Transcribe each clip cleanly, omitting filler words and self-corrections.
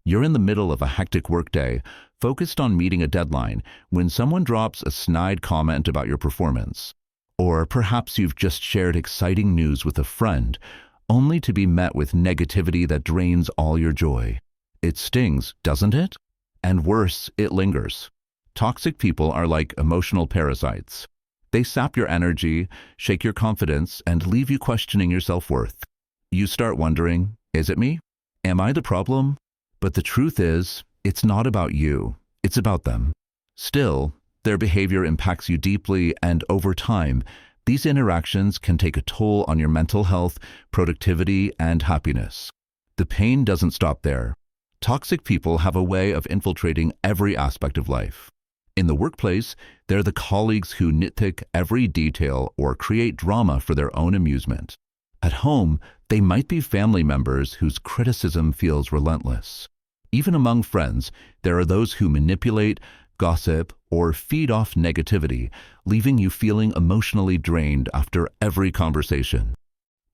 You're in the middle of a hectic workday, focused on meeting a deadline, when someone drops a snide comment about your performance. Or perhaps you've just shared exciting news with a friend, only to be met with negativity that drains all your joy. It stings, doesn't it? And worse, it lingers. Toxic people are like emotional parasites. They sap your energy, shake your confidence, and leave you questioning your self-worth. You start wondering, is it me? Am I the problem? But the truth is, it's not about you. It's about them. Still, their behavior impacts you deeply, and over time, these interactions can take a toll on your mental health, productivity, and happiness. The pain doesn't stop there. Toxic people have a way of infiltrating every aspect of life. In the workplace, they're the colleagues who nitpick every detail or create drama for their own amusement. At home, they might be family members whose criticism feels relentless. Even among friends, there are those who manipulate, gossip, or feed off negativity, leaving you feeling emotionally drained after every conversation.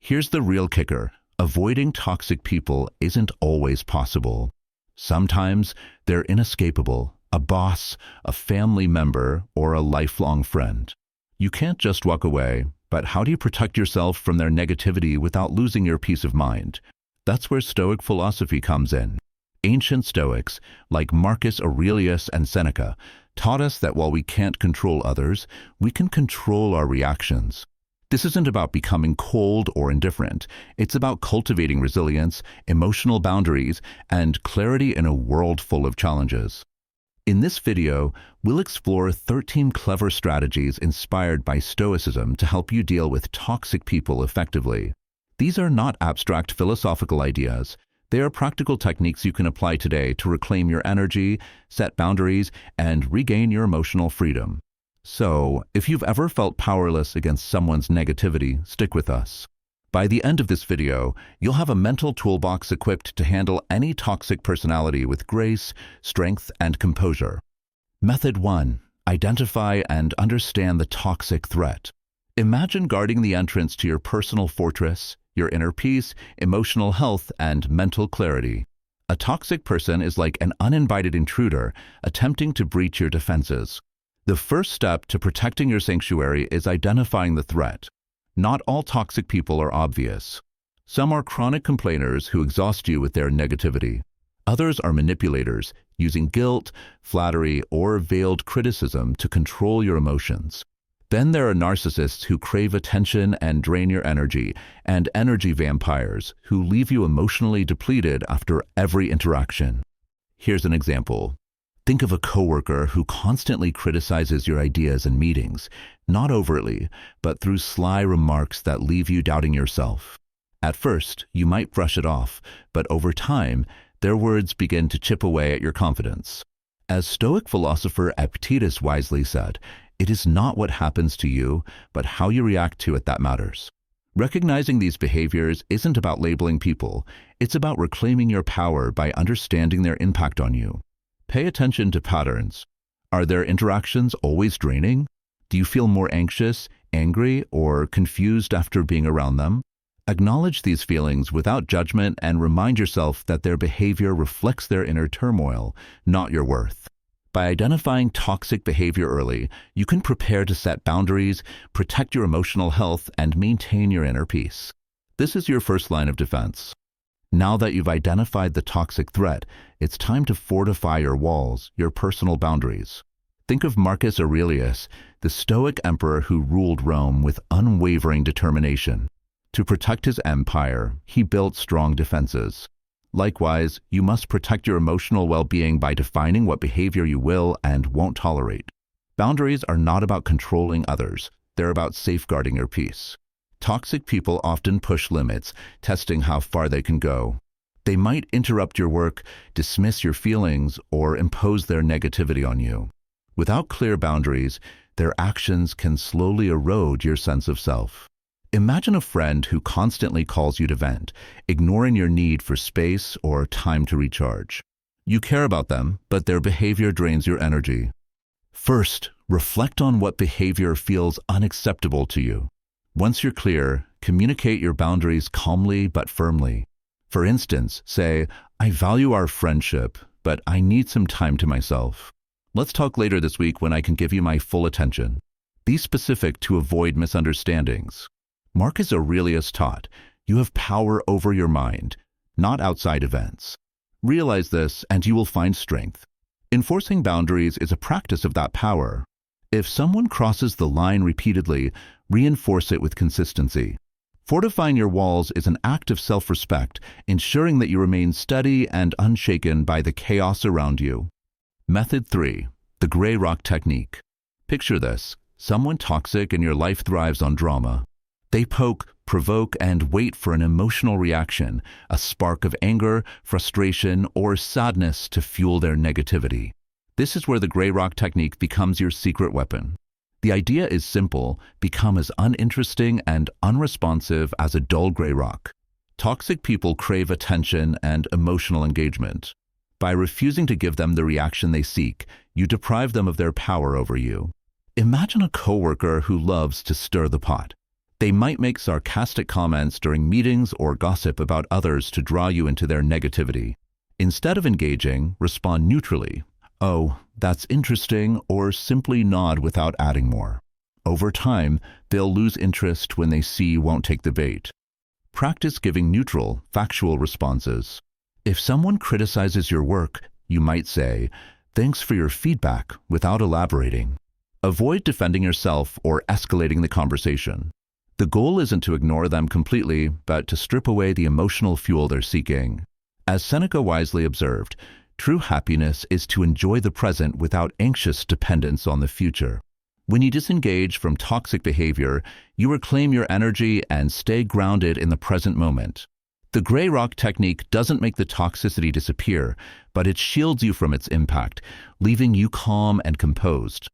Here's the real kicker. Avoiding toxic people isn't always possible. Sometimes they're inescapable. A boss, a family member, or a lifelong friend. You can't just walk away, but how do you protect yourself from their negativity without losing your peace of mind? That's where Stoic philosophy comes in. Ancient Stoics, like Marcus Aurelius and Seneca, taught us that while we can't control others, we can control our reactions. This isn't about becoming cold or indifferent. It's about cultivating resilience, emotional boundaries, and clarity in a world full of challenges. In this video, we'll explore 13 clever strategies inspired by Stoicism to help you deal with toxic people effectively. These are not abstract philosophical ideas. They are practical techniques you can apply today to reclaim your energy, set boundaries, and regain your emotional freedom. So, if you've ever felt powerless against someone's negativity, stick with us. By the end of this video, you'll have a mental toolbox equipped to handle any toxic personality with grace, strength, and composure. Method 1. Identify and understand the toxic threat. Imagine guarding the entrance to your personal fortress, your inner peace, emotional health, and mental clarity. A toxic person is like an uninvited intruder attempting to breach your defenses. The first step to protecting your sanctuary is identifying the threat. Not all toxic people are obvious. Some are chronic complainers who exhaust you with their negativity. Others are manipulators, using guilt, flattery, or veiled criticism to control your emotions. Then there are narcissists who crave attention and drain your energy, and energy vampires who leave you emotionally depleted after every interaction. Here's an example. Think of a coworker who constantly criticizes your ideas in meetings, not overtly, but through sly remarks that leave you doubting yourself. At first, you might brush it off, but over time, their words begin to chip away at your confidence. As Stoic philosopher Epictetus wisely said, it is not what happens to you, but how you react to it that matters. Recognizing these behaviors isn't about labeling people, it's about reclaiming your power by understanding their impact on you. Pay attention to patterns. Are their interactions always draining? Do you feel more anxious, angry, or confused after being around them? Acknowledge these feelings without judgment and remind yourself that their behavior reflects their inner turmoil, not your worth. By identifying toxic behavior early, you can prepare to set boundaries, protect your emotional health, and maintain your inner peace. This is your first line of defense. Now that you've identified the toxic threat, it's time to fortify your walls, your personal boundaries. Think of Marcus Aurelius, the Stoic emperor who ruled Rome with unwavering determination. To protect his empire, he built strong defenses. Likewise, you must protect your emotional well-being by defining what behavior you will and won't tolerate. Boundaries are not about controlling others, they're about safeguarding your peace. Toxic people often push limits, testing how far they can go. They might interrupt your work, dismiss your feelings, or impose their negativity on you. Without clear boundaries, their actions can slowly erode your sense of self. Imagine a friend who constantly calls you to vent, ignoring your need for space or time to recharge. You care about them, but their behavior drains your energy. First, reflect on what behavior feels unacceptable to you. Once you're clear, communicate your boundaries calmly but firmly. For instance, say, "I value our friendship, but I need some time to myself. Let's talk later this week when I can give you my full attention." Be specific to avoid misunderstandings. Marcus Aurelius taught, "You have power over your mind, not outside events." Realize this and you will find strength. Enforcing boundaries is a practice of that power. If someone crosses the line repeatedly, reinforce it with consistency. Fortifying your walls is an act of self-respect, ensuring that you remain steady and unshaken by the chaos around you. Method 3. The gray rock technique. Picture this. Someone toxic in your life thrives on drama. They poke, provoke, and wait for an emotional reaction, a spark of anger, frustration, or sadness to fuel their negativity. This is where the gray rock technique becomes your secret weapon. The idea is simple: become as uninteresting and unresponsive as a dull gray rock. Toxic people crave attention and emotional engagement. By refusing to give them the reaction they seek, you deprive them of their power over you. Imagine a coworker who loves to stir the pot. They might make sarcastic comments during meetings or gossip about others to draw you into their negativity. Instead of engaging, respond neutrally. "Oh, that's interesting," or simply nod without adding more. Over time, they'll lose interest when they see you won't take the bait. Practice giving neutral, factual responses. If someone criticizes your work, you might say, "Thanks for your feedback," without elaborating. Avoid defending yourself or escalating the conversation. The goal isn't to ignore them completely, but to strip away the emotional fuel they're seeking. As Seneca wisely observed, true happiness is to enjoy the present without anxious dependence on the future. When you disengage from toxic behavior, you reclaim your energy and stay grounded in the present moment. The gray rock technique doesn't make the toxicity disappear, but it shields you from its impact, leaving you calm and composed.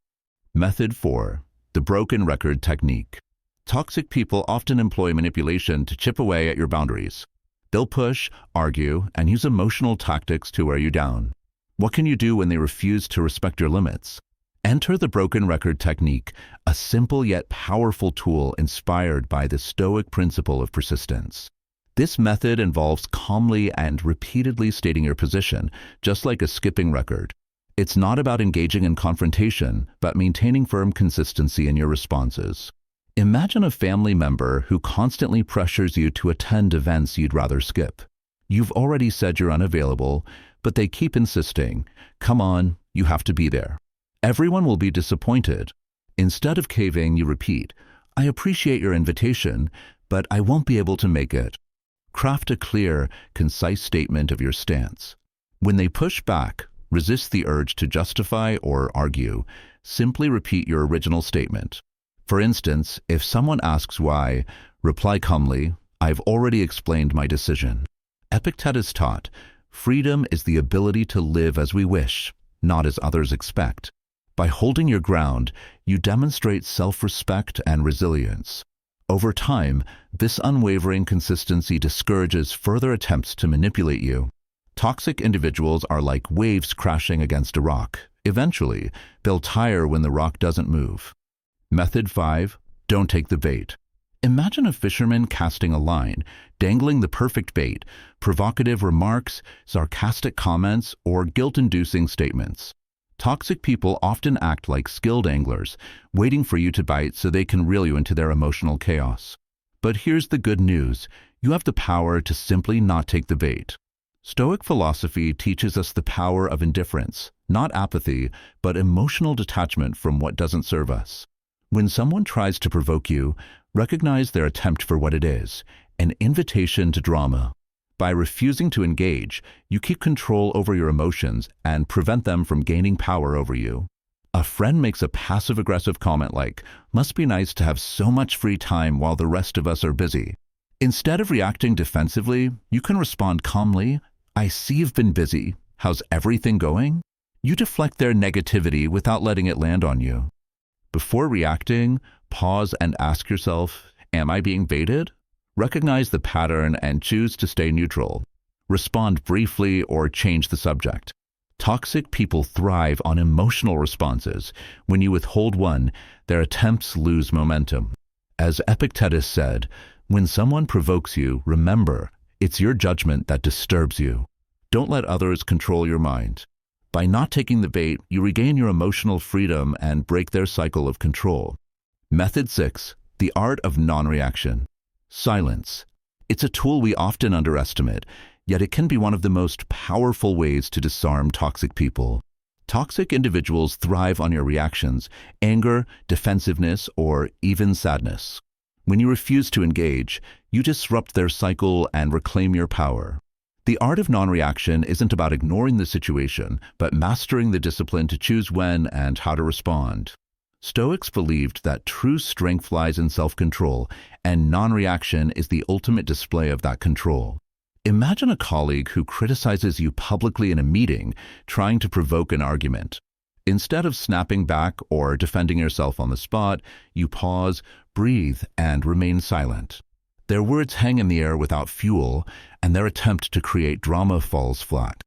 Method 4. The broken record technique. Toxic people often employ manipulation to chip away at your boundaries. They'll push, argue, and use emotional tactics to wear you down. What can you do when they refuse to respect your limits? Enter the broken record technique, a simple yet powerful tool inspired by the Stoic principle of persistence. This method involves calmly and repeatedly stating your position, just like a skipping record. It's not about engaging in confrontation, but maintaining firm consistency in your responses. Imagine a family member who constantly pressures you to attend events you'd rather skip. You've already said you're unavailable, but they keep insisting, "Come on, you have to be there." Everyone will be disappointed. Instead of caving, you repeat, "I appreciate your invitation, but I won't be able to make it." Craft a clear, concise statement of your stance. When they push back, resist the urge to justify or argue. Simply repeat your original statement. For instance, if someone asks why, reply calmly, "I've already explained my decision." Epictetus taught, "Freedom is the ability to live as we wish, not as others expect." By holding your ground, you demonstrate self-respect and resilience. Over time, this unwavering consistency discourages further attempts to manipulate you. Toxic individuals are like waves crashing against a rock. Eventually, they'll tire when the rock doesn't move. Method 5. Don't take the bait. Imagine a fisherman casting a line, dangling the perfect bait, provocative remarks, sarcastic comments, or guilt-inducing statements. Toxic people often act like skilled anglers, waiting for you to bite so they can reel you into their emotional chaos. But here's the good news: you have the power to simply not take the bait. Stoic philosophy teaches us the power of indifference, not apathy, but emotional detachment from what doesn't serve us. When someone tries to provoke you, recognize their attempt for what it is, an invitation to drama. By refusing to engage, you keep control over your emotions and prevent them from gaining power over you. A friend makes a passive-aggressive comment like, "Must be nice to have so much free time while the rest of us are busy." Instead of reacting defensively, you can respond calmly, "I see you've been busy. How's everything going?" You deflect their negativity without letting it land on you. Before reacting, pause and ask yourself, "Am I being baited?" Recognize the pattern and choose to stay neutral. Respond briefly or change the subject. Toxic people thrive on emotional responses. When you withhold one, their attempts lose momentum. As Epictetus said, when someone provokes you, remember, It's your judgment that disturbs you. Don't let others control your mind. By not taking the bait, you regain your emotional freedom and break their cycle of control. Method 6. The art of non-reaction. Silence. It's a tool we often underestimate, yet it can be one of the most powerful ways to disarm toxic people. Toxic individuals thrive on your reactions, anger, defensiveness, or even sadness. When you refuse to engage, you disrupt their cycle and reclaim your power. The art of non-reaction isn't about ignoring the situation, but mastering the discipline to choose when and how to respond. Stoics believed that true strength lies in self-control, and non-reaction is the ultimate display of that control. Imagine a colleague who criticizes you publicly in a meeting, trying to provoke an argument. Instead of snapping back or defending yourself on the spot, you pause, breathe, and remain silent. Their words hang in the air without fuel, and their attempt to create drama falls flat.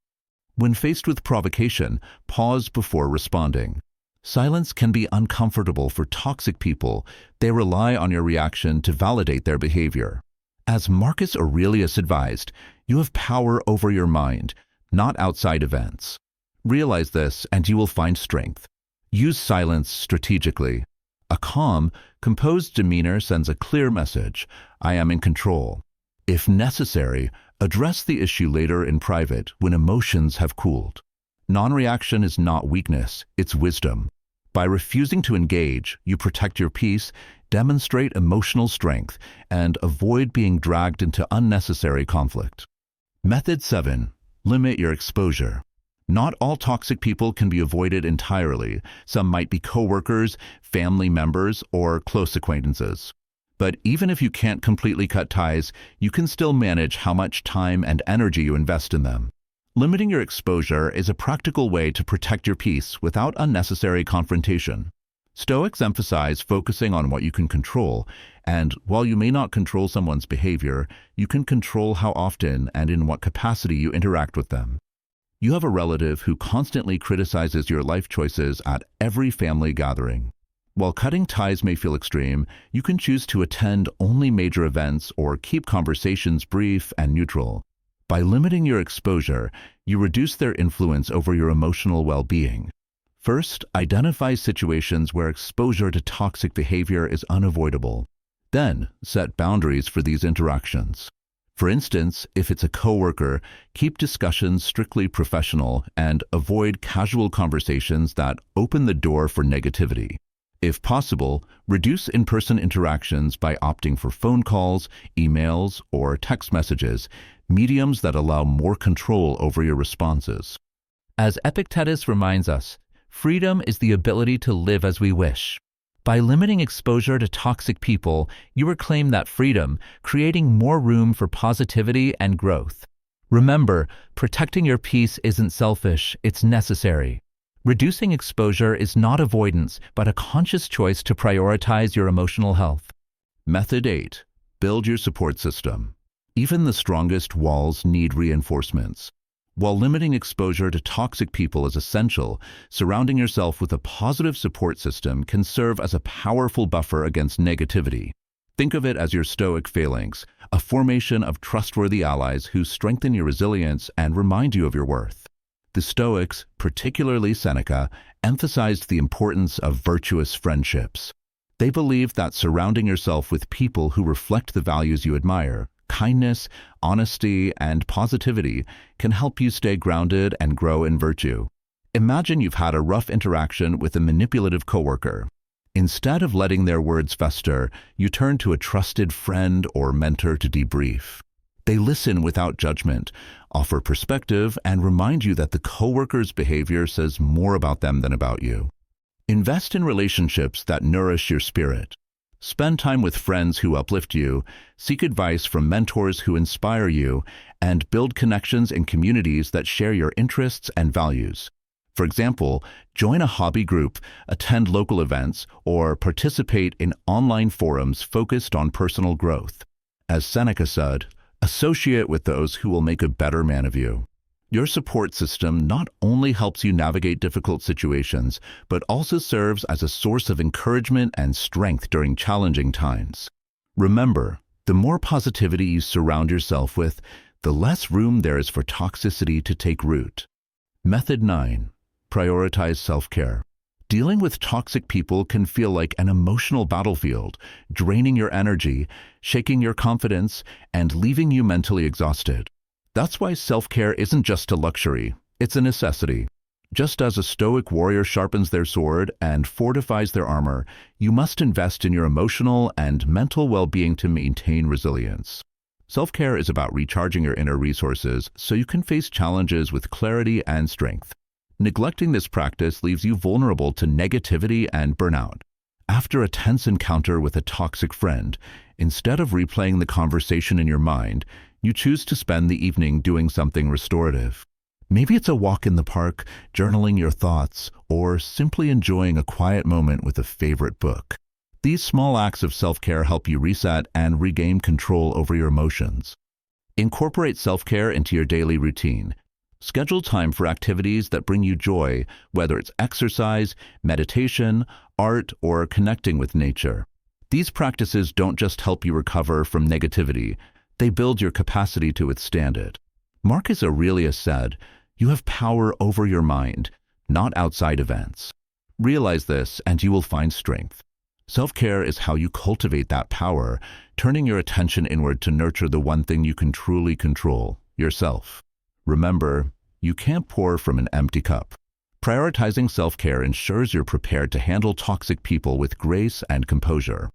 When faced with provocation, pause before responding. Silence can be uncomfortable for toxic people. They rely on your reaction to validate their behavior. As Marcus Aurelius advised, you have power over your mind, not outside events. Realize this, and you will find strength. Use silence strategically. A calm, composed demeanor sends a clear message: I am in control. If necessary, address the issue later in private when emotions have cooled. Non-reaction is not weakness, it's wisdom. By refusing to engage, you protect your peace, demonstrate emotional strength, and avoid being dragged into unnecessary conflict. Method 7. Limit your exposure. Not all toxic people can be avoided entirely. Some might be coworkers, family members, or close acquaintances. But even if you can't completely cut ties, you can still manage how much time and energy you invest in them. Limiting your exposure is a practical way to protect your peace without unnecessary confrontation. Stoics emphasize focusing on what you can control, and while you may not control someone's behavior, you can control how often and in what capacity you interact with them. You have a relative who constantly criticizes your life choices at every family gathering. While cutting ties may feel extreme, you can choose to attend only major events or keep conversations brief and neutral. By limiting your exposure, you reduce their influence over your emotional well-being. First, identify situations where exposure to toxic behavior is unavoidable. Then, set boundaries for these interactions. For instance, if it's a coworker, keep discussions strictly professional and avoid casual conversations that open the door for negativity. If possible, reduce in-person interactions by opting for phone calls, emails, or text messages, mediums that allow more control over your responses. As Epictetus reminds us, freedom is the ability to live as we wish. By limiting exposure to toxic people, you reclaim that freedom, creating more room for positivity and growth. Remember, protecting your peace isn't selfish, it's necessary. Reducing exposure is not avoidance, but a conscious choice to prioritize your emotional health. Method 8. Build your support system. Even the strongest walls need reinforcements. While limiting exposure to toxic people is essential, surrounding yourself with a positive support system can serve as a powerful buffer against negativity. Think of it as your stoic phalanx, a formation of trustworthy allies who strengthen your resilience and remind you of your worth. The Stoics, particularly Seneca, emphasized the importance of virtuous friendships. They believed that surrounding yourself with people who reflect the values you admire, kindness, honesty, and positivity, can help you stay grounded and grow in virtue. Imagine you've had a rough interaction with a manipulative coworker. Instead of letting their words fester, you turn to a trusted friend or mentor to debrief. They listen without judgment, offer perspective, and remind you that the coworker's behavior says more about them than about you. Invest in relationships that nourish your spirit. Spend time with friends who uplift you, seek advice from mentors who inspire you, and build connections in communities that share your interests and values. For example, join a hobby group, attend local events, or participate in online forums focused on personal growth. As Seneca said, associate with those who will make a better man of you. Your support system not only helps you navigate difficult situations, but also serves as a source of encouragement and strength during challenging times. Remember, The more positivity you surround yourself with, the less room there is for toxicity to take root. Method 9. Prioritize self-care. Dealing with toxic people can feel like an emotional battlefield, draining your energy, shaking your confidence, and leaving you mentally exhausted. That's why self-care isn't just a luxury, it's a necessity. Just as a stoic warrior sharpens their sword and fortifies their armor, you must invest in your emotional and mental well-being to maintain resilience. Self-care is about recharging your inner resources so you can face challenges with clarity and strength. Neglecting this practice leaves you vulnerable to negativity and burnout. After a tense encounter with a toxic friend, instead of replaying the conversation in your mind, you choose to spend the evening doing something restorative. Maybe it's a walk in the park, journaling your thoughts, or simply enjoying a quiet moment with a favorite book. These small acts of self-care help you reset and regain control over your emotions. Incorporate self-care into your daily routine. Schedule time for activities that bring you joy, whether it's exercise, meditation, art, or connecting with nature. These practices don't just help you recover from negativity, they build your capacity to withstand it. Marcus Aurelius said, "You have power over your mind, not outside events." Realize this and you will find strength. Self-care is how you cultivate that power, turning your attention inward to nurture the one thing you can truly control, yourself. Remember, you can't pour from an empty cup. Prioritizing self-care ensures you're prepared to handle toxic people with grace and composure.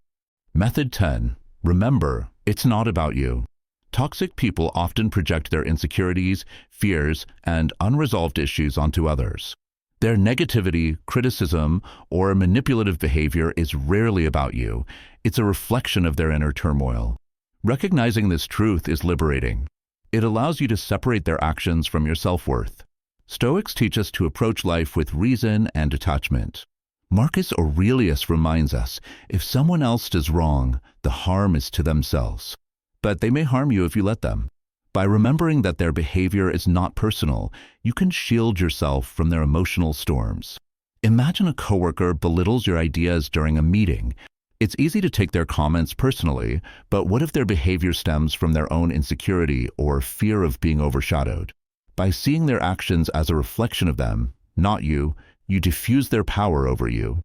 Method 10. Remember, it's not about you. Toxic people often project their insecurities, fears, and unresolved issues onto others. Their negativity, criticism, or manipulative behavior is rarely about you. It's a reflection of their inner turmoil. Recognizing this truth is liberating. It allows you to separate their actions from your self-worth. Stoics teach us to approach life with reason and detachment. Marcus Aurelius reminds us, if someone else does wrong, the harm is to themselves. But they may harm you if you let them. By remembering that their behavior is not personal, you can shield yourself from their emotional storms. Imagine a coworker belittles your ideas during a meeting. It's easy to take their comments personally, but what if their behavior stems from their own insecurity or fear of being overshadowed? By seeing their actions as a reflection of them, not you, you diffuse their power over you.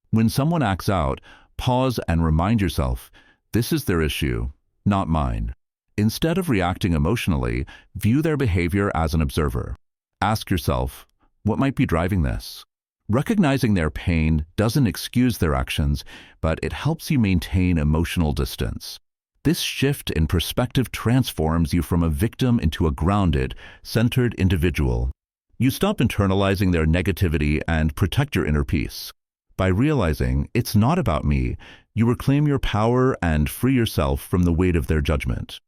When someone acts out, pause and remind yourself, this is their issue, not mine. Instead of reacting emotionally, view their behavior as an observer. Ask yourself, what might be driving this? Recognizing their pain doesn't excuse their actions, but it helps you maintain emotional distance. This shift in perspective transforms you from a victim into a grounded, centered individual. You stop internalizing their negativity and protect your inner peace. By realizing it's not about me, you reclaim your power and free yourself from the weight of their judgment.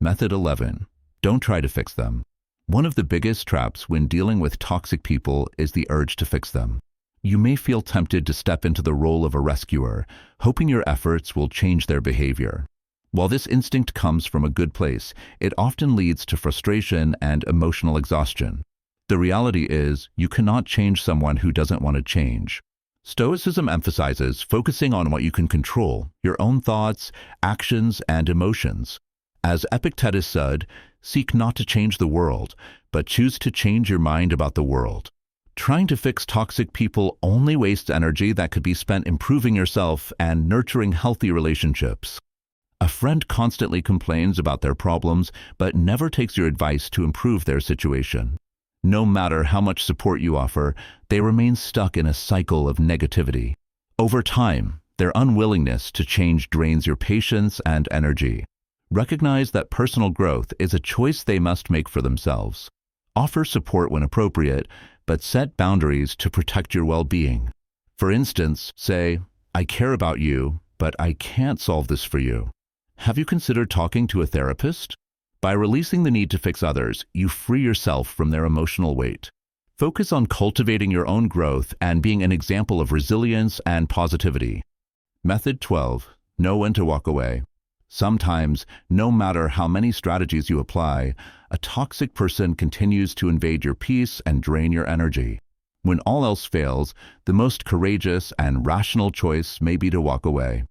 Method 11. Don't try to fix them. One of the biggest traps when dealing with toxic people is the urge to fix them. You may feel tempted to step into the role of a rescuer, hoping your efforts will change their behavior. While this instinct comes from a good place, it often leads to frustration and emotional exhaustion. The reality is, you cannot change someone who doesn't want to change. Stoicism emphasizes focusing on what you can control, your own thoughts, actions, and emotions. As Epictetus said, seek not to change the world, but choose to change your mind about the world. Trying to fix toxic people only wastes energy that could be spent improving yourself and nurturing healthy relationships. A friend constantly complains about their problems, but never takes your advice to improve their situation. No matter how much support you offer, they remain stuck in a cycle of negativity. Over time, their unwillingness to change drains your patience and energy. Recognize that personal growth is a choice they must make for themselves. Offer support when appropriate, but set boundaries to protect your well-being. For instance, say, "I care about you, but I can't solve this for you. Have you considered talking to a therapist?" By releasing the need to fix others, you free yourself from their emotional weight. Focus on cultivating your own growth and being an example of resilience and positivity. Method 12. Know when to walk away. Sometimes, no matter how many strategies you apply, a toxic person continues to invade your peace and drain your energy. When all else fails, the most courageous and rational choice may be to walk away.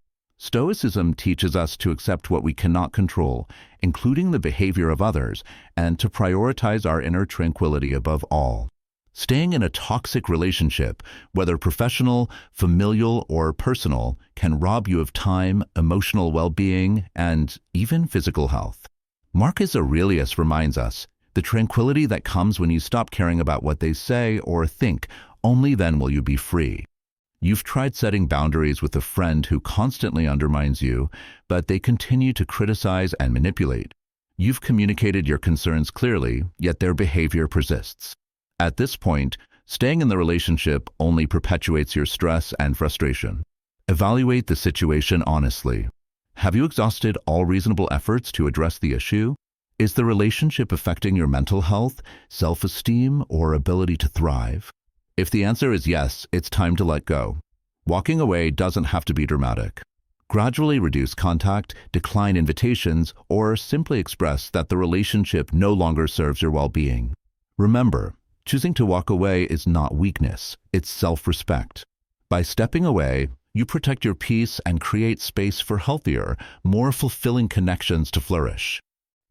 Stoicism teaches us to accept what we cannot control, including the behavior of others, and to prioritize our inner tranquility above all. Staying in a toxic relationship, whether professional, familial, or personal, can rob you of time, emotional well-being, and even physical health. Marcus Aurelius reminds us, the tranquility that comes when you stop caring about what they say or think, only then will you be free. You've tried setting boundaries with a friend who constantly undermines you, but they continue to criticize and manipulate. You've communicated your concerns clearly, yet their behavior persists. At this point, staying in the relationship only perpetuates your stress and frustration. Evaluate the situation honestly. Have you exhausted all reasonable efforts to address the issue? Is the relationship affecting your mental health, self-esteem, or ability to thrive? If the answer is yes, it's time to let go. Walking away doesn't have to be dramatic. Gradually reduce contact, decline invitations, or simply express that the relationship no longer serves your well-being. Remember, choosing to walk away is not weakness, it's self-respect. By stepping away, you protect your peace and create space for healthier, more fulfilling connections to flourish.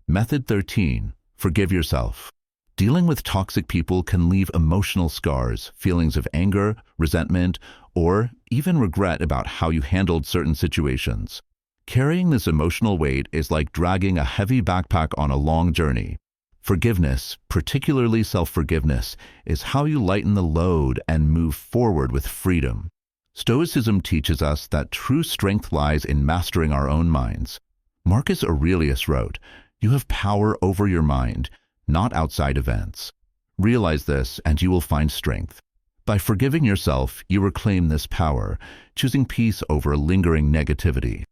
Method 13. Forgive yourself. Dealing with toxic people can leave emotional scars, feelings of anger, resentment, or even regret about how you handled certain situations. Carrying this emotional weight is like dragging a heavy backpack on a long journey. Forgiveness, particularly self-forgiveness, is how you lighten the load and move forward with freedom. Stoicism teaches us that true strength lies in mastering our own minds. Marcus Aurelius wrote, "You have power over your mind, not outside events." Realize this and you will find strength. By forgiving yourself, you reclaim this power, choosing peace over lingering negativity.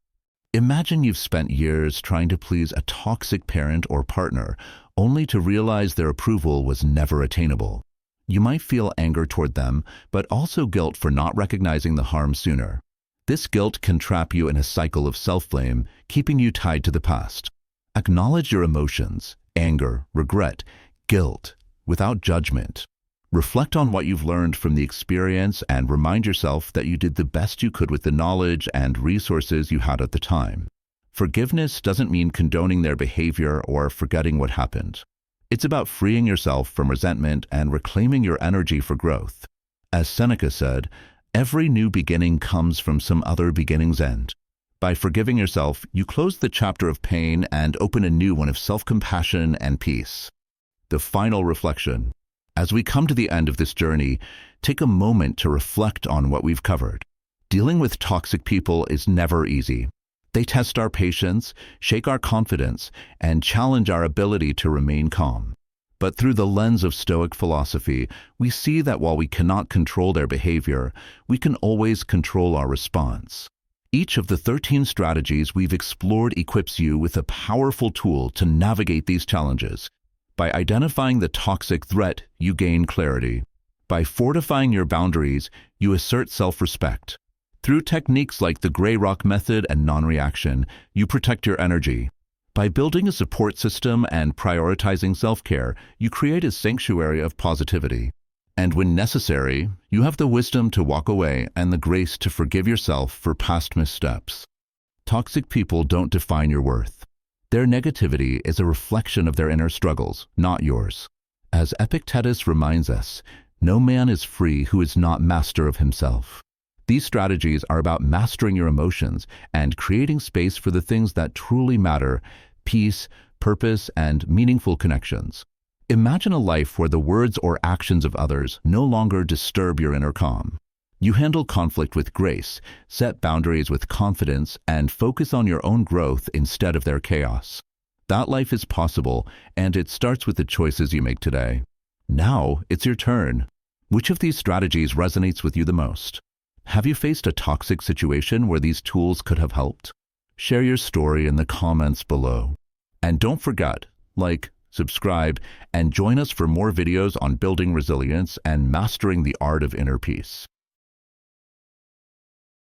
Imagine you've spent years trying to please a toxic parent or partner, only to realize their approval was never attainable. You might feel anger toward them, but also guilt for not recognizing the harm sooner. This guilt can trap you in a cycle of self-blame, keeping you tied to the past. Acknowledge your emotions, anger, regret, guilt, without judgment. Reflect on what you've learned from the experience and remind yourself that you did the best you could with the knowledge and resources you had at the time. Forgiveness doesn't mean condoning their behavior or forgetting what happened. It's about freeing yourself from resentment and reclaiming your energy for growth. As Seneca said, every new beginning comes from some other beginning's end. By forgiving yourself, you close the chapter of pain and open a new one of self-compassion and peace. The final reflection. As we come to the end of this journey, take a moment to reflect on what we've covered. Dealing with toxic people is never easy. They test our patience, shake our confidence, and challenge our ability to remain calm. But through the lens of Stoic philosophy, we see that while we cannot control their behavior, we can always control our response. Each of the 13 strategies we've explored equips you with a powerful tool to navigate these challenges. By identifying the toxic threat, you gain clarity. By fortifying your boundaries, you assert self-respect. Through techniques like the gray rock method and non-reaction, you protect your energy. By building a support system and prioritizing self-care, you create a sanctuary of positivity. And when necessary, you have the wisdom to walk away and the grace to forgive yourself for past missteps. Toxic people don't define your worth. Their negativity is a reflection of their inner struggles, not yours. As Epictetus reminds us, no man is free who is not master of himself. These strategies are about mastering your emotions and creating space for the things that truly matter: peace, purpose, and meaningful connections. Imagine a life where the words or actions of others no longer disturb your inner calm. You handle conflict with grace, set boundaries with confidence, and focus on your own growth instead of their chaos. That life is possible, and it starts with the choices you make today. Now, it's your turn. Which of these strategies resonates with you the most? Have you faced a toxic situation where these tools could have helped? Share your story in the comments below. And don't forget, like, subscribe, and join us for more videos on building resilience and mastering the art of inner peace.